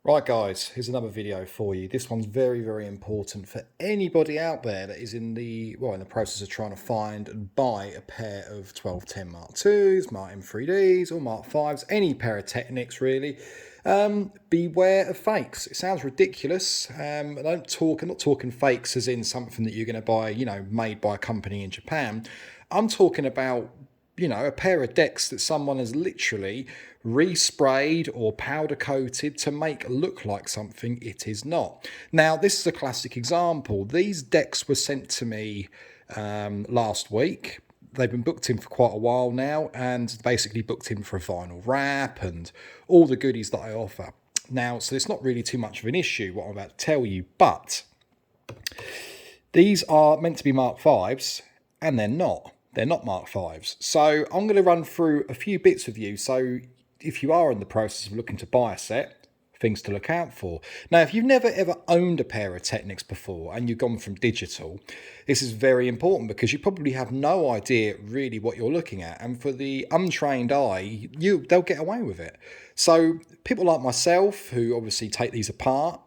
Right guys, here's another video for you. This one's very, very important for anybody out there that is in the process of trying to find and buy a pair of 1210 Mark IIs, Mark M3Ds or Mark 5s, any pair of Technics really. Beware of fakes. It sounds ridiculous. I'm not talking fakes as in something that you're going to buy, made by a company in Japan. I'm talking about a pair of decks that someone has literally resprayed or powder coated to make look like something it is not. Now, this is a classic example. These decks were sent to me last week. They've been booked in for quite a while now and basically booked in for a vinyl wrap and all the goodies that I offer. Now, so it's not really too much of an issue what I'm about to tell you, but these are meant to be Mark 5s and they're not. They're not Mark 5s. So I'm going to run through a few bits with you. So if you are in the process of looking to buy a set, things to look out for. Now, if you've never ever owned a pair of Technics before and you've gone from digital, this is very important because you probably have no idea really what you're looking at. And for the untrained eye, they'll get away with it. So people like myself, who obviously take these apart,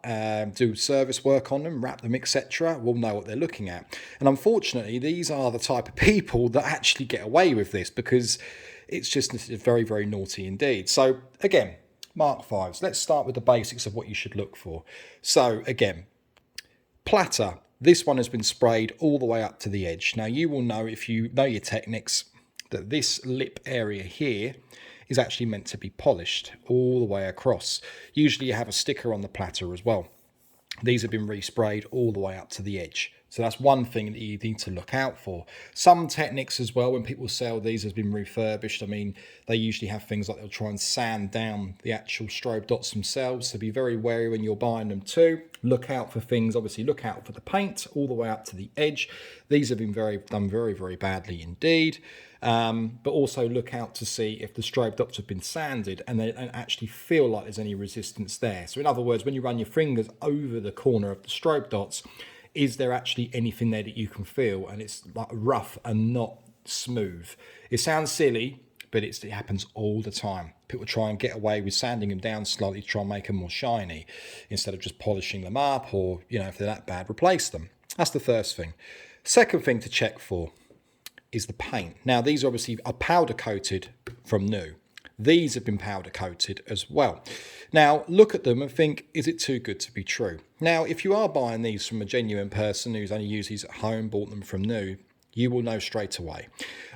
do service work on them, wrap them, etc., will know what they're looking at. And unfortunately, these are the type of people that actually get away with this because it's just very, very naughty indeed. So again, Mark 5s. Let's start with the basics of what you should look for. So again, platter. This one has been sprayed all the way up to the edge. Now you will know, if you know your Technics, that this lip area here is actually meant to be polished all the way across. Usually you have a sticker on the platter as well. These have been resprayed all the way up to the edge. So that's one thing that you need to look out for. Some Technics as well, when people sell these has been refurbished, I mean, they usually have things like they'll try and sand down the actual strobe dots themselves. So be very wary when you're buying them too. Look out for things, obviously look out for the paint all the way up to the edge. These have been done very, very badly indeed. But also look out to see if the strobe dots have been sanded and they don't actually feel like there's any resistance there. So in other words, when you run your fingers over the corner of the strobe dots, is there actually anything there that you can feel and it's like rough and not smooth? It sounds silly, but it happens all the time. People try and get away with sanding them down slightly to try and make them more shiny instead of just polishing them up, or if they're that bad, replace them. That's the first thing. Second thing to check for is the paint. Now these obviously are powder coated from new. These have been powder coated as well. Now look at them and think, is it too good to be true? Now if you are buying these from a genuine person who's only used these at home, bought them from new, you will know straight away.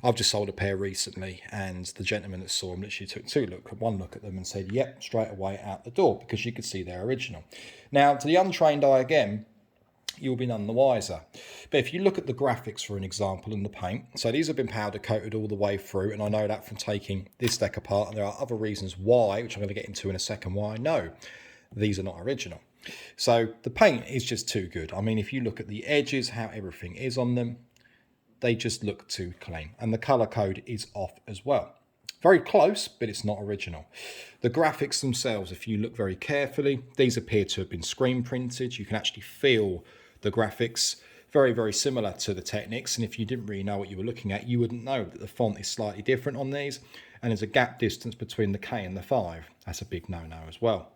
I've just sold a pair recently and the gentleman that saw them literally took one look at them and said, yep, straight away out the door, because you could see they're original. Now to the untrained eye again, you'll be none the wiser. But if you look at the graphics, for an example, in the paint, so these have been powder coated all the way through, and I know that from taking this deck apart, and there are other reasons why, which I'm going to get into in a second, why I know these are not original. So the paint is just too good. I mean, if you look at the edges, how everything is on them, they just look too clean. And the color code is off as well. Very close, but it's not original. The graphics themselves, if you look very carefully, these appear to have been screen printed. You can actually feel the graphics, very, very similar to the Technics. And if you didn't really know what you were looking at, you wouldn't know that the font is slightly different on these. And there's a gap distance between the K and the 5. That's a big no-no as well.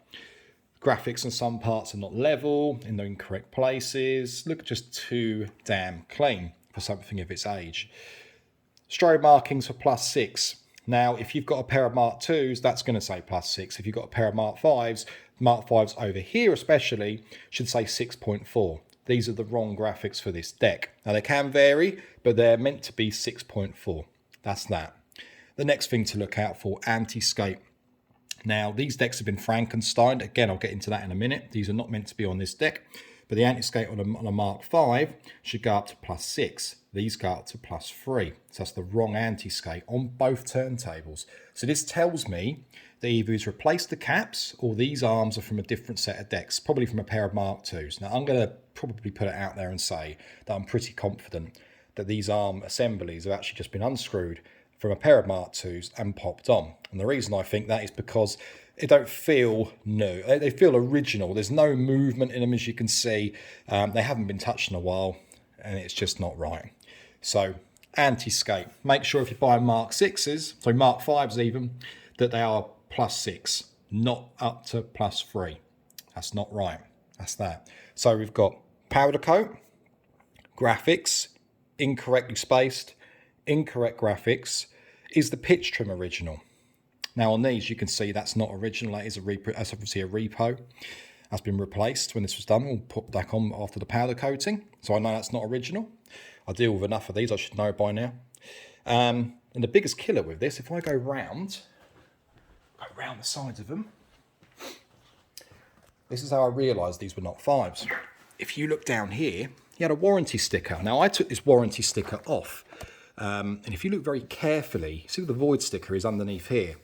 Graphics in some parts are not level, in the incorrect places. Look just too damn clean for something of its age. Strobe markings for +6. Now, if you've got a pair of Mark IIs, that's going to say +6. If you've got a pair of Mark 5s over here especially, should say 6.4. These are the wrong graphics for this deck. Now, they can vary, but they're meant to be 6.4. That's that. The next thing to look out for, anti-skate. Now, these decks have been Frankensteined. Again, I'll get into that in a minute. These are not meant to be on this deck. But the anti-skate on a Mark 5 should go up to +6. These go up to +3. So that's the wrong anti-skate on both turntables. So this tells me that either he's replaced the caps or these arms are from a different set of decks, probably from a pair of Mark IIs. Now I'm going to probably put it out there and say that I'm pretty confident that these arm assemblies have actually just been unscrewed from a pair of Mark IIs and popped on. And the reason I think that is because they don't feel new. They feel original. There's no movement in them, as you can see. They haven't been touched in a while, and it's just not right. So, anti-skate. Make sure if you're buying Mark 6s, so Mark 5s even, that they are +6, not up to +3. That's not right. That's that. So we've got powder coat, graphics, incorrectly spaced, incorrect graphics. Is the pitch trim original? Now on these you can see that's not original. That is that's obviously a repo. That's been replaced when this was done. We'll put back on after the powder coating. So I know that's not original. I deal with enough of these, I should know by now. And the biggest killer with this, if I go round the sides of them, this is how I realised these were not 5s. If you look down here, he had a warranty sticker. Now I took this warranty sticker off. And if you look very carefully, see the void sticker is underneath here.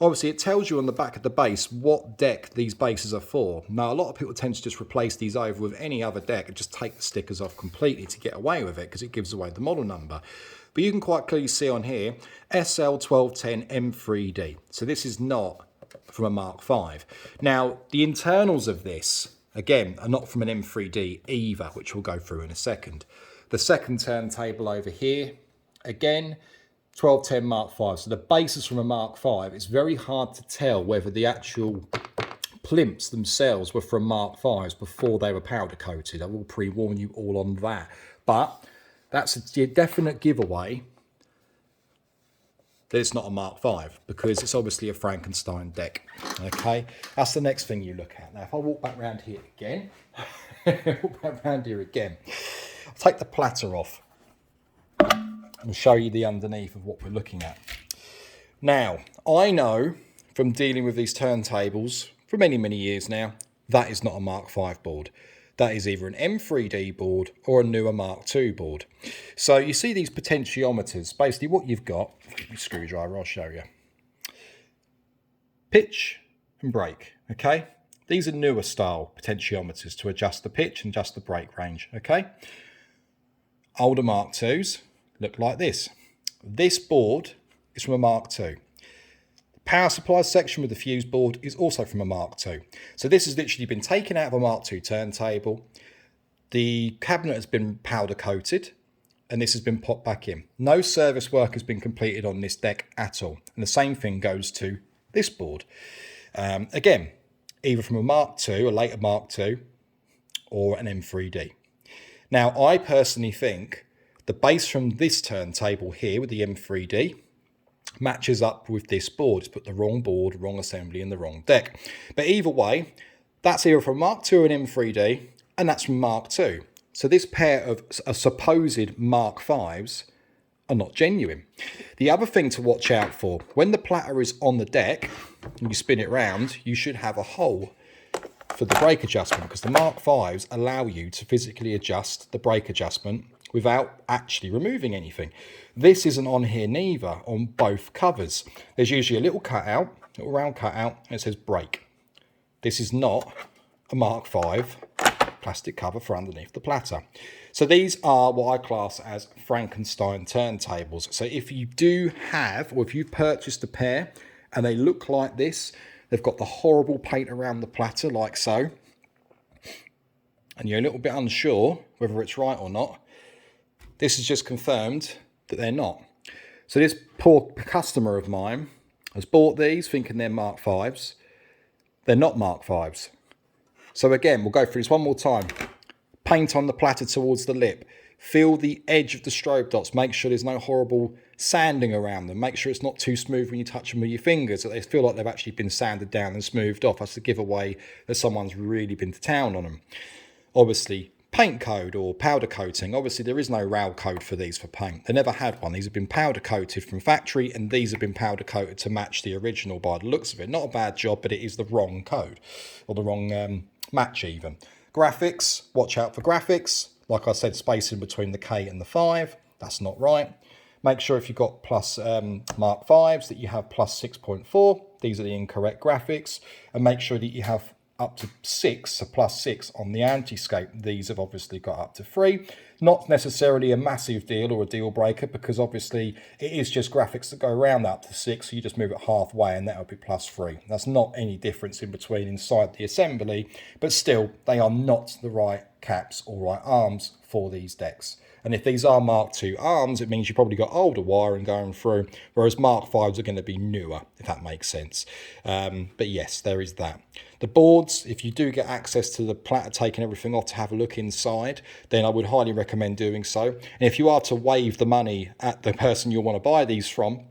Obviously it tells you on the back of the base what deck these bases are for. Now a lot of people tend to just replace these over with any other deck and just take the stickers off completely to get away with it because it gives away the model number. But you can quite clearly see on here SL1210 M3D. So this is not from a Mark V. Now the internals of this, again, are not from an M3D either, which we'll go through in a second. The second turntable over here, again, 1210 Mark V. So the base is from a Mark V. It's very hard to tell whether the actual plimps themselves were from Mark V's before they were powder coated. I will pre-warn you all on that. But that's a definite giveaway that it's not a Mark V because it's obviously a Frankenstein deck. Okay, that's the next thing you look at. Now, if I walk back around here again, I'll take the platter off and show you the underneath of what we're looking at. Now, I know from dealing with these turntables for many, many years now, that is not a Mark V board. That is either an M3D board or a newer Mark II board. So you see these potentiometers. Basically what you've got, screwdriver, I'll show you. Pitch and brake, okay? These are newer style potentiometers to adjust the pitch and adjust the brake range, okay? Older Mark IIs look like this. This board is from a Mark II. The power supply section with the fuse board is also from a Mark II. So this has literally been taken out of a Mark II turntable. The cabinet has been powder coated and this has been popped back in. No service work has been completed on this deck at all. And the same thing goes to this board. Again, either from a Mark II, a later Mark II, or an M3D. Now, I personally think the base from this turntable here with the M3D matches up with this board. It's put the wrong board, wrong assembly in the wrong deck. But either way, that's either from Mark II and M3D, and that's from Mark II. So this pair of supposed Mark V's are not genuine. The other thing to watch out for, when the platter is on the deck and you spin it round, you should have a hole for the brake adjustment because the Mark V's allow you to physically adjust the brake adjustment without actually removing anything. This isn't on here neither on both covers. There's usually a little cutout, little round cutout, and it says brake. This is not a Mark V plastic cover for underneath the platter. So these are what I class as Frankenstein turntables. So if you do have, or if you purchased a pair and they look like this, they've got the horrible paint around the platter like so, and you're a little bit unsure whether it's right or not, this has just confirmed that they're not. So this poor customer of mine has bought these thinking they're Mark V's. They're not Mark V's. So again, we'll go through this one more time. Paint on the platter towards the lip. Feel the edge of the strobe dots. Make sure there's no horrible sanding around them. Make sure it's not too smooth when you touch them with your fingers, that they feel like they've actually been sanded down and smoothed off. That's the giveaway that someone's really been to town on them. Obviously, paint code or powder coating. Obviously, there is no RAL code for these for paint. They never had one. These have been powder coated from factory, and these have been powder coated to match the original by the looks of it. Not a bad job, but it is the wrong code, or the wrong match even. Graphics, watch out for graphics. Like I said, spacing between the K and the 5, that's not right. Make sure if you've got plus Mark V's that you have plus 6.4. These are the incorrect graphics. And make sure that you have up to 6, so plus 6 on the anti-scape. These have obviously got up to 3. Not necessarily a massive deal or a deal breaker, because obviously it is just graphics that go around up to 6, so you just move it halfway and that will be plus 3. That's not any difference in between inside the assembly, but still they are not the right caps or right arms for these decks. And if these are Mark II arms, it means you've probably got older wiring going through, whereas Mark Vs are going to be newer, if that makes sense. But yes, there is that. The boards, if you do get access to the platter, taking everything off to have a look inside, then I would highly recommend doing so. And if you are to waive the money at the person you'll want to buy these from,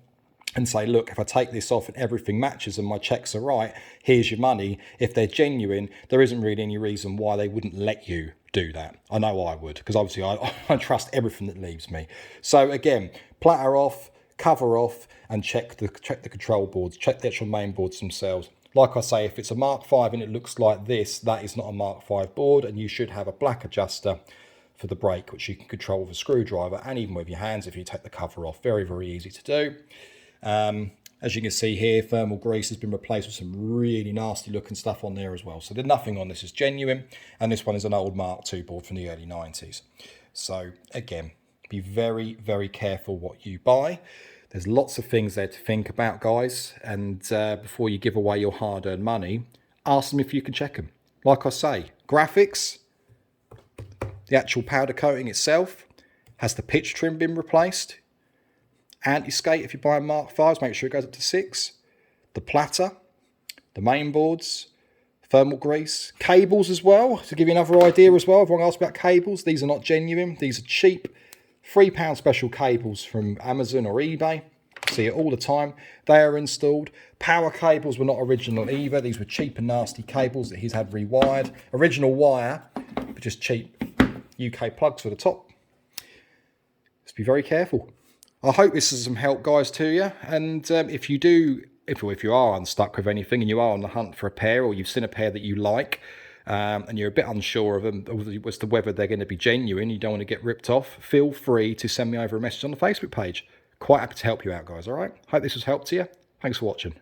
and say, look, if I take this off and everything matches and my checks are right, here's your money. If they're genuine, there isn't really any reason why they wouldn't let you do that. I know I would, because obviously I trust everything that leaves me. So again, platter off, cover off, and check the control boards, check the actual main boards themselves. Like I say, if it's a Mark V and it looks like this, that is not a Mark V board, and you should have a black adjuster for the brake, which you can control with a screwdriver and even with your hands if you take the cover off. Very, very easy to do. As you can see here, thermal grease has been replaced with some really nasty looking stuff on there as well. So there's nothing on this is genuine, and this one is an old Mark II board from the early 90s. So again, be very, very careful what you buy. There's lots of things there to think about, guys, and before you give away your hard-earned money, ask them if you can check them. Like I say, graphics, the actual powder coating itself, has the pitch trim been replaced? Anti-skate, if you're buying Mark Vs, make sure it goes up to 6. The platter, the main boards, thermal grease, cables as well, to give you another idea as well. Everyone asks about cables. These are not genuine. These are cheap £3 special cables from Amazon or eBay. See it all the time. They are installed. Power cables were not original either. These were cheap and nasty cables that he's had rewired. Original wire, but just cheap UK plugs for the top. Just be very careful. I hope this is some help, guys, to you. And if you are unstuck with anything and you are on the hunt for a pair, or you've seen a pair that you like, and you're a bit unsure of them as to whether they're going to be genuine, you don't want to get ripped off, feel free to send me over a message on the Facebook page. Quite happy to help you out, guys, all right? Hope this was help to you. Thanks for watching.